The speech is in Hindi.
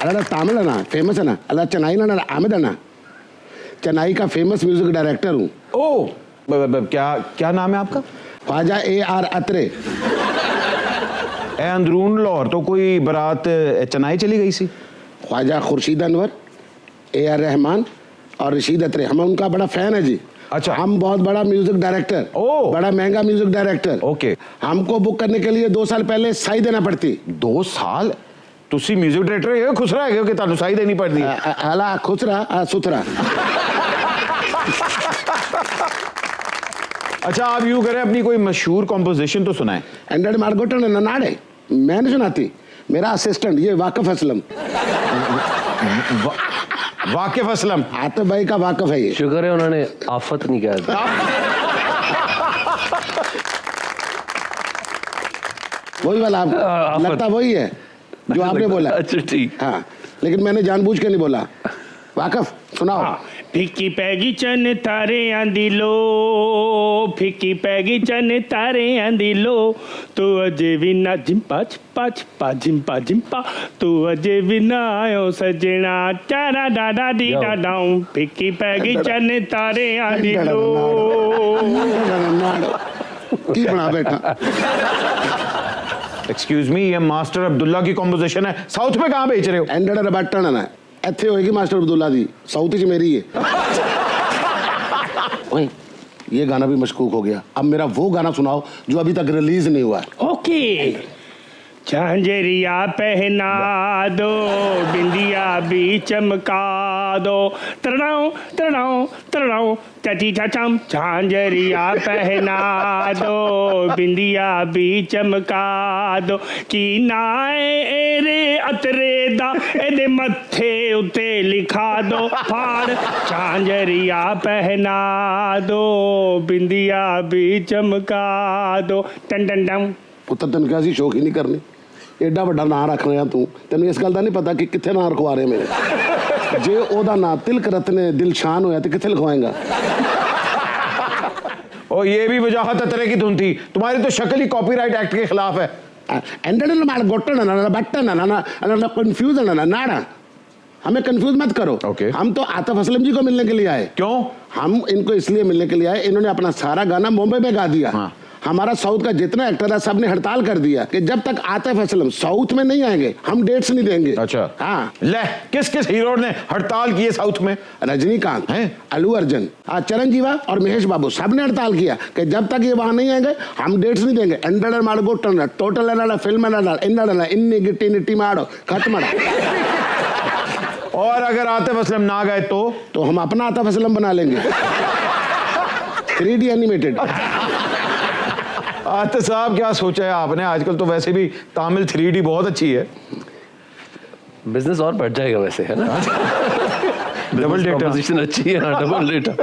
अरे तमिल है ना, फेमस है ना, अल्लाह चेन्नई ना आमिद है ना, चेन्नई का फेमस म्यूजिक डायरेक्टर हूँ। ओ क्या क्या नाम है आपका? ख्वाजा AR अत्रे। ए अंदरून लाहौर तो कोई बारात चेन्नई चली गई सी। ख्वाजा खुर्शीद अनवर, AR रहमान और रशीद अत्रे, हम उनका बड़ा फैन है जी। अच्छा। हम बहुत बड़ा म्यूजिक डायरेक्टर, ओ। बड़ा महंगा म्यूजिक डायरेक्टर। ओके। हमको बुक करने के लिए 2 साल पहले साई देना पड़ती। 2 साल? तुसी म्यूजिक डायरेक्टर है, खुश रह गए कि तानु साई देनी पड़ती है? अला खुसरा सुथरा। अच्छा, आप यूं करें, अपनी कोई मशहूर कॉम्पोजिशन तो सुनाएं। एंड्रॉइड मार्गोटन है नाड़े, मैंने सुनाती, मेरा असिस्टेंट ये वाकिफ असलम। वाकिफ असलम? आतिफ भाई का वाकिफ है ये। शुक्र है उन्होंने आफत नहीं कहा। वही वाला आपको लगता वही है जो आपने बोला। अच्छा ठीक। हाँ, लेकिन मैंने जानबूझ के नहीं बोला। वाकिफ सुनाओ। फिक्की पैगी चन तारे आंदी लो, फिक्की पैगी चन तारे आंदी लो, तू अजे भी ना झिम्पा छिपा छिपा झिम्पा झिम्पा, तू अजे भी ना आयो सजना, चारा डाडा डी डाडाऊं, फिक्की पैगी चन तारे आंदी लो। की बना बैठा। एक्सक्यूज मी, ये मास्टर अब्दुल्ला की कॉम्पोजिशन है, साउथ में कहाँ बेच रहे हो? एंड्रॉइड बटन है ना, ਇੱਥੇ होएगी मास्टर अब्दुल्ला दी, साउथ च मेरी है। ओए, ये गाना भी मशकूक हो गया। अब मेरा वो गाना सुनाओ जो अभी तक रिलीज नहीं हुआ है। ओके। झांझरिया पहना दो, बिंदिया भी चमका दो, तरणाओ तरणाओ तरणाओ चाची चाचाम, झांझरिया पहना दो, बिंदिया भी चमका दो, की नाए एरे अतरे दा एदे मत्थे उते लिखा दो, फाड़ झांझरिया पहना दो, बिंदिया भी चमका दो, टन टन टन। पुत्र तेन क्या शौक ही नहीं करनी, एडा वड्डा नाम रख रहा तू, तेन इस गल का नहीं पता कि कितने नाम रखवा रहे मेरे। जे ओदा नाम तिलक रत्न दिलशान होया तो कितने लिखवाएगा? और ये भी वजाहत अतरे की धुन थी, तुम्हारी तो शक्ल ही कॉपीराइट एक्ट के खिलाफ है। एंड्रॉइड गोटन है ना, बटन है ना, कंफ्यूजन है ना, नाड़ा। हमें कंफ्यूज मत करो। Okay. हम तो आतिफ असलम जी को मिलने के लिए आए। क्यों? हम इनको इसलिए मिलने के लिए आए, इन्होंने अपना सारा गाना मुंबई में गा दिया। हाँ। हमारा साउथ का जितना एक्टर है सबने हड़ताल कर दिया कि जब तक आतिफ असलम साउथ में नहीं आएंगे हम डेट्स नहीं देंगे। अच्छा। हाँ। ले, किस किस हीरो ने हड़ताल की है साउथ में? रजनीकांत हैं? अल्लू अर्जुन, चिरंजीवा और महेश बाबू सबने हड़ताल किया कि जब तक ये वहां नहीं आएंगे हम डेट्स नहीं देंगे। एंड्रॉइड मार्गोटन टोटल फिल्म इन्नी गिट्टी निट्टी मारो खत्म। और अगर आतिफ असलम ना गए तो हम अपना आतिफ असलम बना लेंगे 3D एनिमेटेड। आतिफ साहब, क्या सोचा है आपने? आजकल तो वैसे भी तामिल 3D बहुत अच्छी है। बिजनेस और बढ़ जाएगा वैसे, है ना? डबल डेटा पोजीशन अच्छी है, डबल डेटा।